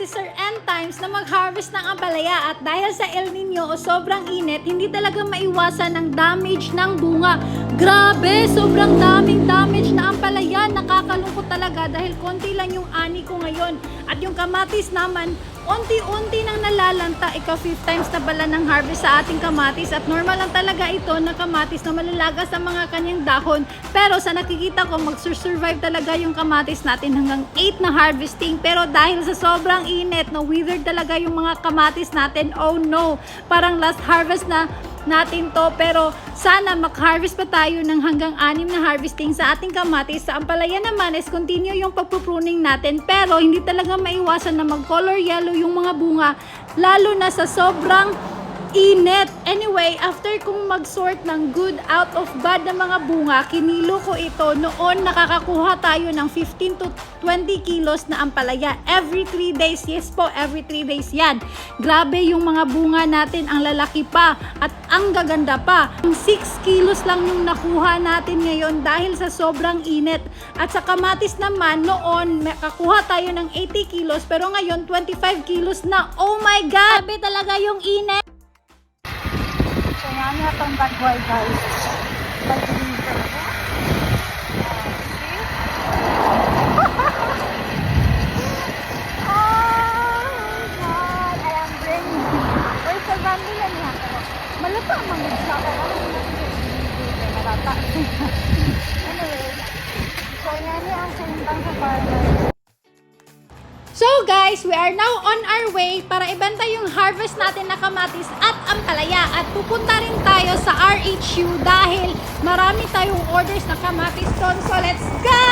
si Sir N times na mag-harvest ng ampalaya at dahil sa El Nino o sobrang init, hindi talaga maiwasan ang damage ng bunga. Grabe, sobrang daming damage na ampalaya. Nakakalungkot talaga dahil konti lang yung ani ko ngayon. At yung kamatis naman, unti-unti nang nalalanta. Ika-5 times na bala ng harvest sa ating kamatis at normal lang talaga ito na kamatis na malalagas ang mga kanyang dahon. Pero sa nakikita ko, mag-survive talaga yung kamatis natin hanggang 8 na harvesting. Pero dahil sa sobrang init, no, withered talaga yung mga kamatis natin. Oh no, parang last harvest na natin to, pero sana mag-harvest pa tayo ng hanggang 6 na harvesting sa ating kamatis. Sa ampalaya naman is continue yung pagpupruning natin, pero hindi talaga maiwasan na mag-color yellow yung mga bunga, lalo na sa sobrang init. Anyway, after kong mag-sort ng good out of bad na mga bunga, kinilo ko ito. Noon, nakakakuha tayo ng 15 to 20 kilos na ampalaya. Every 3 days. Yes po, every 3 days yan. Grabe yung mga bunga natin. Ang lalaki pa at ang gaganda pa. 6 kilos lang yung nakuha natin ngayon dahil sa sobrang init. At sa kamatis naman, noon, makakuha tayo ng 80 kilos pero ngayon, 25 kilos na. Oh my God! Grabe talaga yung init. Kaya niya itong bagway guys. Pag-deliver ko. Oh my God! I am brainy. Or sa bandi na niya. Malata ang mga sa ako. Malata. Anyway. So yan niya ang sintang sa farmer. So guys, we are now on our way para ibenta yung harvest natin na kamatis at ampalaya at pupunta rin tayo sa RHU dahil marami tayong orders na kamatis doon. So let's go!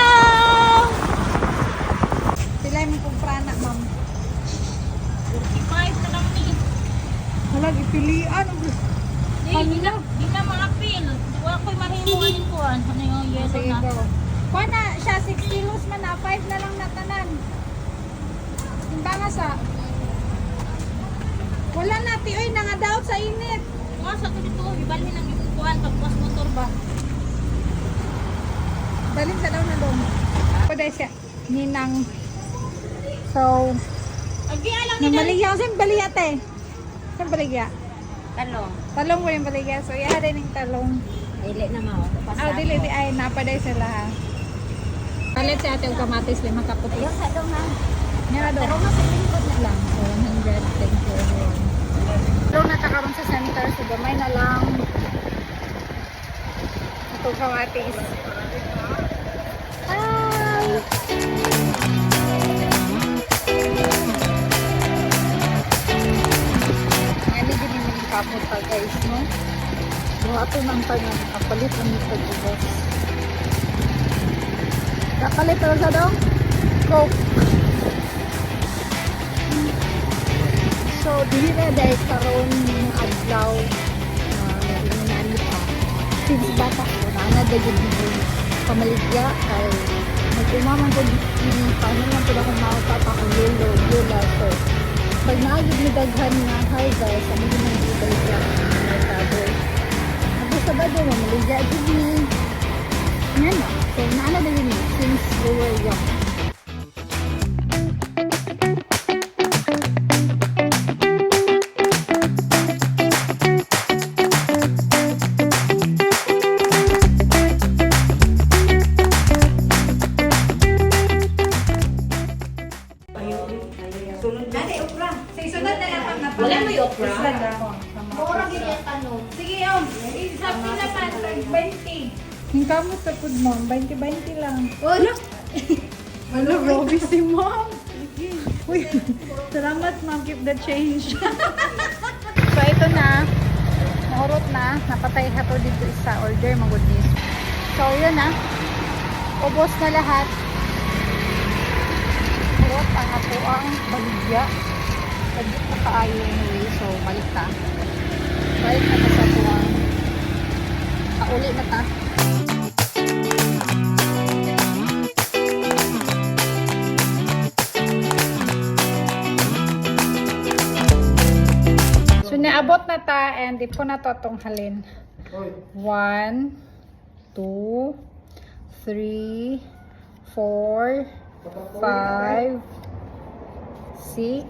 Sila yung kumprana, ma'am. 45 na lang ni. Wala, ipilian. Di na ma-appeal. Wala ko'y mahimuin ko. Ano yung yellow Sige, na? go. Kuha na siya, 6 kilos man na, 5 na lang natanan. Timbangan sa. Wala na, oy, nangadaot sa init. Nga sa ko dito, ibalhin ang ipukuhan pagpuas motor ba? Dalhin sa daw na doon. Pwede siya, ninang. So, Agi alam ni namaligya ko siyang baligya, te. Siyang baligya. Talong. Talong ko yung baligya. So, iya rin yung talong. Dili na mao. Dili, di ay, napaday sila ha. Palit si ate yung kamatis, 5 kaputi. Ayaw sa dong ha. Nga daw. Pero mas lingkod na lang. 100, thank you. Doon natakaroon sa center, so gamay na lang. Ito kamatis. Hi! Yan din yung kaputa guys, no? Buha ito ng tayo, kapalit ang ito guys. Kapalit ito sa daw? Coke. So, dili na dahil karoon ng adlaw na pa. Since bata ko, na dahil dito pamaligya kay nag-umaman ko dito paano lang po akong makapapa ko lula. So, pag naagid ni daghan na hi guys, ano din ang ibaligya may tabo. Tapos sa bado, mamaligya din ni yan na. So, naala na din since we were young. Wala mo yung okra? Mura ganyan tanong. Sige yun, isabi naman, 20. Yung kamot sa food mom, 20-20 lang. Wala. Hello, Robby si mom. Uy, salamat ma'am, keep the change. So ito na, nahurot na, napatay hato dito isa order, mga goodness. So yun na, ubos na lahat. Hurot ang ato ang baligya. Pagdit na kaayo anyway, so balik ta. Balik na ta sa ato ang kauli na ta. So naabot na ta and di ko na to itong halin. 1, 2, 3, 4, 5, 6, 7,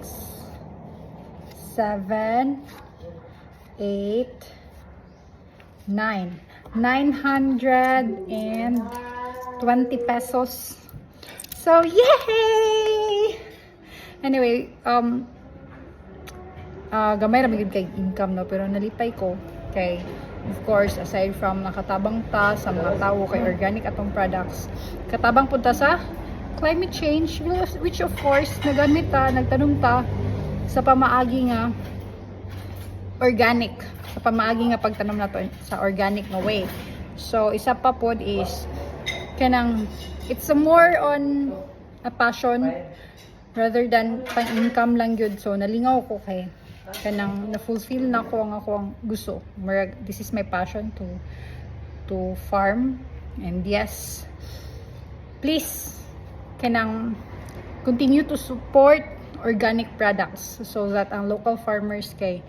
8, 9. 920 pesos. So, yay! Anyway, gamay ra magid kay income no, pero nalipay ko kay, of course, aside from nakatabang ta sa mga tao kay organic atong products, katabang punta sa climate change, which of course nagamit ta, nagtanom ta sa pamaagi nga organic, sa pamaagi nga pagtanom nato sa organic nga way. So isa pa pod is kanang it's a more on a passion rather than pang-income lang yun. So nalingaw ko kay kanang na-fulfill na ko ang akong gusto. This is my passion to farm, and yes, please kanang continue to support organic products so that ang local farmers kay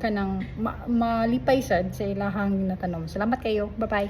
kanang malipay sad sa ilahang natanom. Salamat kayo. Bye-bye.